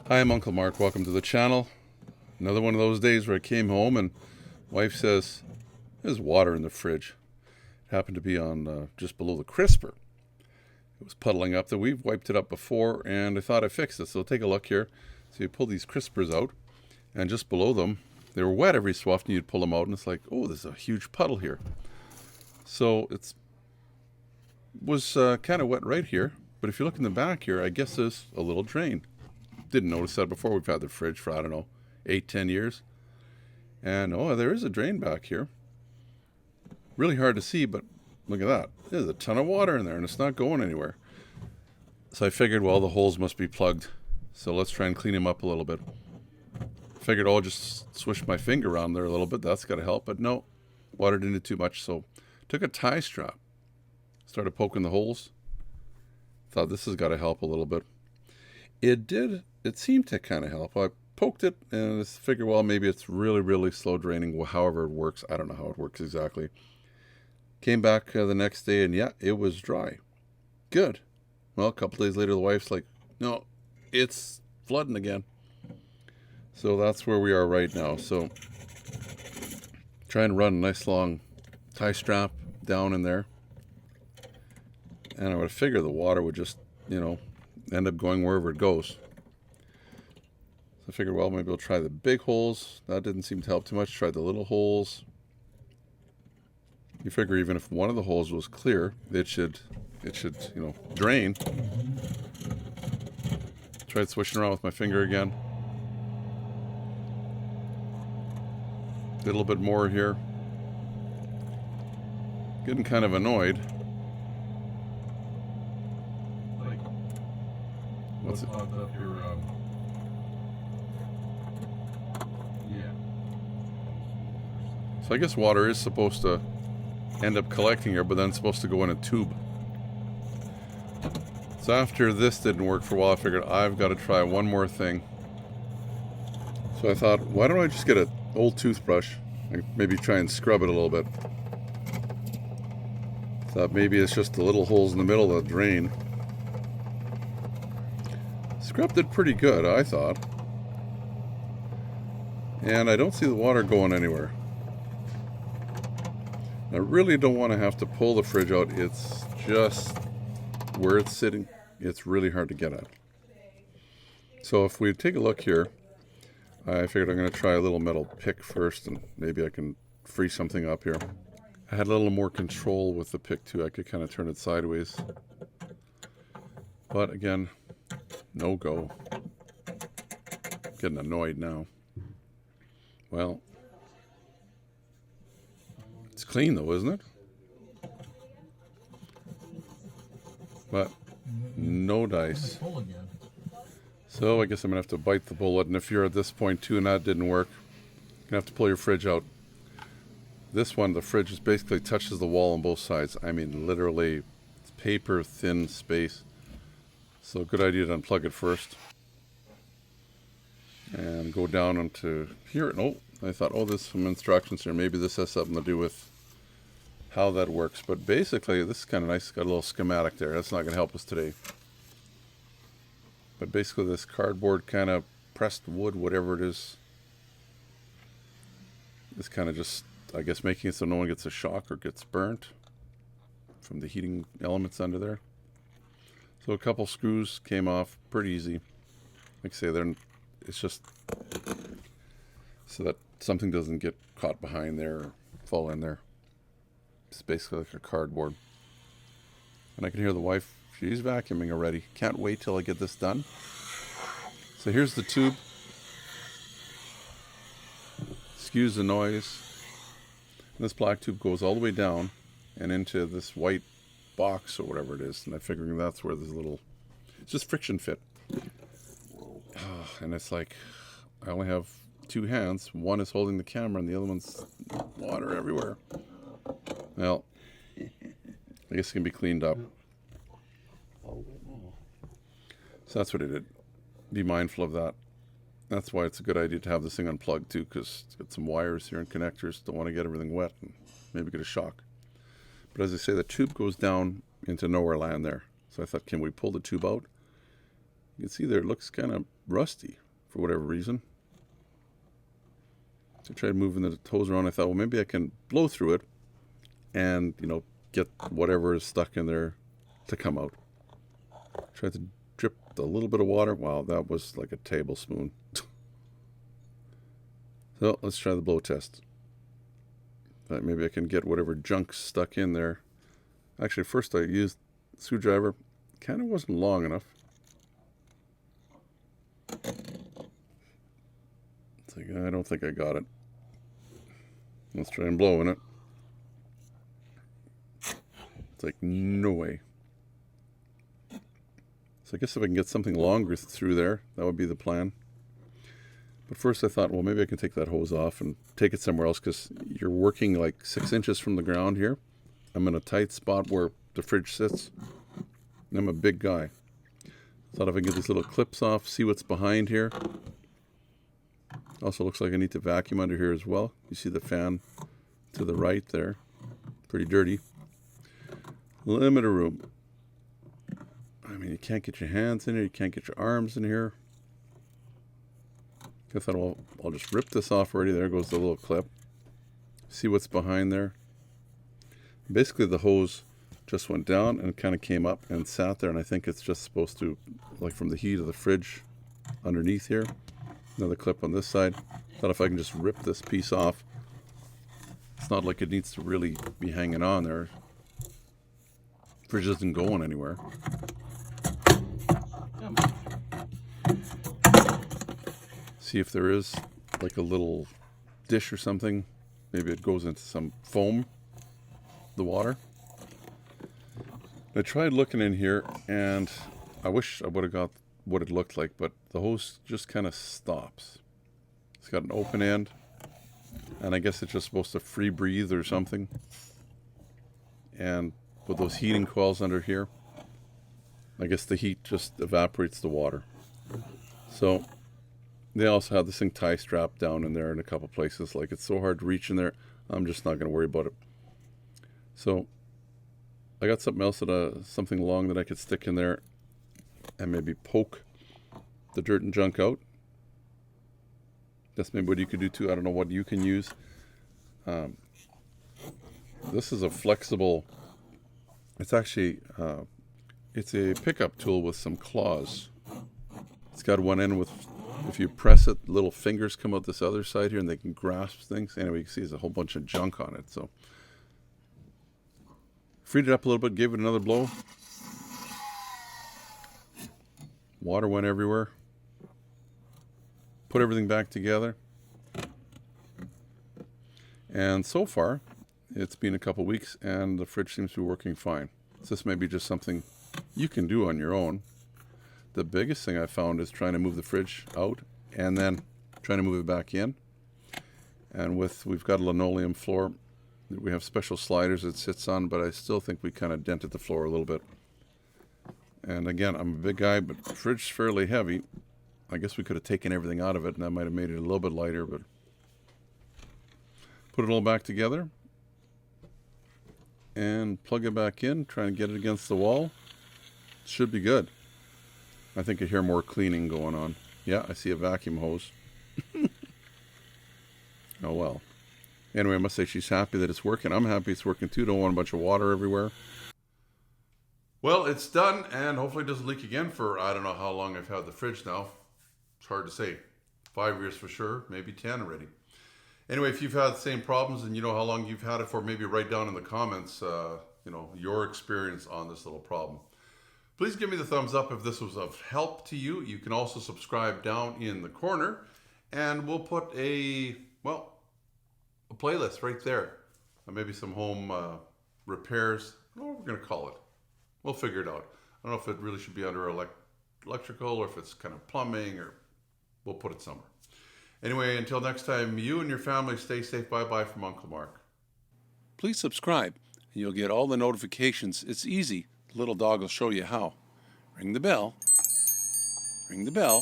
Hi, I'm Uncle Mark. Welcome to the channel. Another one of those days where I came home and wife says, there's water in the fridge. It happened to be on just below the crisper. It was puddling up there. We've wiped it up before and I thought I fixed it. So take a look here. So you pull these crispers out and just below them, they were wet every so often. You'd pull them out and it's like, oh, there's a huge puddle here. So it was kind of wet right here. But if you look in the back here, I guess there's a little drain. Didn't notice that before. We've had the fridge for, I don't know, 8-10 years. And oh, there is a drain back here. Really hard to see, but look at that. There's a ton of water in there and it's not going anywhere. So I figured, well, the holes must be plugged. So let's try and clean them up a little bit. Figured I'll just swish my finger around there a little bit. That's got to help. But no, water didn't do too much. So took a tie strap. Started poking the holes. Thought this has got to help a little bit. It did. It seemed to kind of help. I poked it and I figured, well, maybe it's really, really slow draining. Well, however it works. I don't know how it works exactly. Came back the next day and yeah, it was dry. Good. Well, a couple days later, the wife's like, no, it's flooding again. So that's where we are right now. So trying to run a nice long tie strap down in there. And I would figure the water would just, end up going wherever it goes. So I figured, well, maybe I'll try the big holes. That didn't seem to help too much. Tried the little holes. You figure even if one of the holes was clear, it should, drain. Tried swishing around with my finger again. Did a little bit more here. Getting kind of annoyed. What's it? Up your, yeah. So I guess water is supposed to end up collecting here, but then it's supposed to go in a tube. So after this didn't work for a while, I figured I've got to try one more thing. So I thought, why don't I just get an old toothbrush and maybe try and scrub it a little bit. Thought maybe it's just the little holes in the middle that drain. Scrubbed it pretty good, I thought. And I don't see the water going anywhere. I really don't want to have to pull the fridge out. It's just where it's sitting. It's really hard to get at. So if we take a look here, I figured I'm going to try a little metal pick first and maybe I can free something up here. I had a little more control with the pick too. I could kind of turn it sideways. But again, no go. Getting annoyed now. Well, it's clean though, isn't it? But no dice. So I guess I'm gonna have to bite the bullet. And if you're at this point too and that didn't work, you're gonna have to pull your fridge out. This one, the fridge just basically touches the wall on both sides. I mean, literally, it's paper thin space. So good idea to unplug it first. And go down into here. Oh, I thought, oh, there's some instructions here. Maybe this has something to do with how that works. But basically, this is kind of nice. It's got a little schematic there. That's not going to help us today. But basically, this cardboard kind of pressed wood, whatever it is kind of just, I guess, making it so no one gets a shock or gets burnt from the heating elements under there. So a couple screws came off pretty easy. Like I say, it's just so that something doesn't get caught behind there or fall in there. It's basically like a cardboard. And I can hear the wife, she's vacuuming already. Can't wait till I get this done. So here's the tube. Excuse the noise. And this black tube goes all the way down and into this white box or whatever it is, and I'm figuring that's where there's a little, it's just friction fit. And it's like I only have two hands. One is holding the camera and the other one's water everywhere. Well, I guess it can be cleaned up. So that's what I did. Be mindful of that. That's why it's a good idea to have this thing unplugged too, because it's got some wires here and connectors. Don't want to get everything wet and maybe get a shock. But as I say, the tube goes down into nowhere land there. So I thought, can we pull the tube out? You can see there it looks kind of rusty for whatever reason. So I tried moving the hose around. I thought, well, maybe I can blow through it and, get whatever is stuck in there to come out. Tried to drip a little bit of water. Wow, that was like a tablespoon. So let's try the blow test. Maybe I can get whatever junk stuck in there. Actually, first I used the screwdriver. Kind of wasn't long enough. It's like, I don't think I got it. Let's try and blow in it. It's like, no way. So I guess if I can get something longer through there, that would be the plan. But first I thought, well, maybe I can take that hose off and take it somewhere else, because you're working like 6 inches from the ground here. I'm in a tight spot where the fridge sits. And I'm a big guy. Thought if I can get these little clips off, see what's behind here. Also looks like I need to vacuum under here as well. You see the fan to the right there. Pretty dirty. Limited room. I mean, you can't get your hands in here. You can't get your arms in here. I thought, well, I'll just rip this off already. There goes the little clip. See what's behind there. Basically, the hose just went down and kind of came up and sat there. And I think it's just supposed to, like from the heat of the fridge underneath here. Another clip on this side. Thought if I can just rip this piece off. It's not like it needs to really be hanging on there. Fridge isn't going anywhere. See if there is like a little dish or something. Maybe it goes into some foam, the water. I tried looking in here, and I wish I would have got what it looked like, but the hose just kind of stops. It's got an open end, and I guess it's just supposed to free breathe or something. And with those heating coils under here, I guess the heat just evaporates the water. So they also have this thing tie strapped down in there in a couple places. Like, it's so hard to reach in there, I'm just not going to worry about it. So I got something else, something long that I could stick in there and maybe poke the dirt and junk out. That's maybe what you could do too. I don't know what you can use. This is a flexible, it's actually, it's a pickup tool with some claws. It's got one end with, if you press it, little fingers come out this other side here and they can grasp things. Anyway, you can see there's a whole bunch of junk on it. So freed it up a little bit, gave it another blow. Water went everywhere. Put everything back together. And so far, it's been a couple weeks and the fridge seems to be working fine. So this may be just something you can do on your own. The biggest thing I found is trying to move the fridge out and then trying to move it back in. And we've got a linoleum floor. We have special sliders it sits on, but I still think we kind of dented the floor a little bit. And again, I'm a big guy, but the fridge is fairly heavy. I guess we could have taken everything out of it and that might have made it a little bit lighter, but put it all back together and plug it back in, try and get it against the wall. Should be good. I think I hear more cleaning going on. Yeah, I see a vacuum hose. Oh well. Anyway, I must say she's happy that it's working. I'm happy it's working too. Don't want a bunch of water everywhere. Well, it's done, and hopefully it doesn't leak again for, I don't know how long I've had the fridge now. It's hard to say. 5 years for sure, maybe 10 already. Anyway, if you've had the same problems and you know how long you've had it for, maybe write down in the comments, your experience on this little problem. Please give me the thumbs up if this was of help to you. You can also subscribe down in the corner, and we'll put a playlist right there. Maybe some home repairs. I don't know what we're going to call it. We'll figure it out. I don't know if it really should be under electrical or if it's kind of plumbing, or we'll put it somewhere. Anyway, until next time, you and your family stay safe. Bye-bye from Uncle Mark. Please subscribe, and you'll get all the notifications. It's easy. The little dog will show you how. Ring the bell. Ring the bell.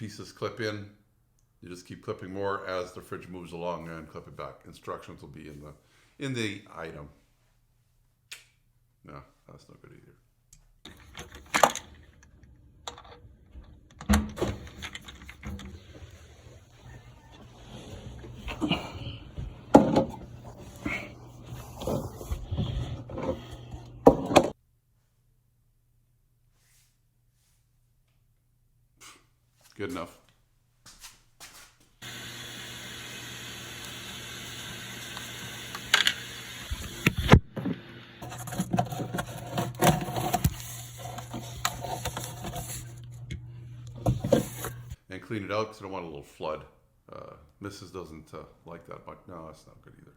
pieces clip in. You just keep clipping more as the fridge moves along and clip it back. Instructions will be in the item. No, that's not good either. Good enough. And clean it out because I don't want a little flood. Mrs. doesn't like that much. No, that's not good either.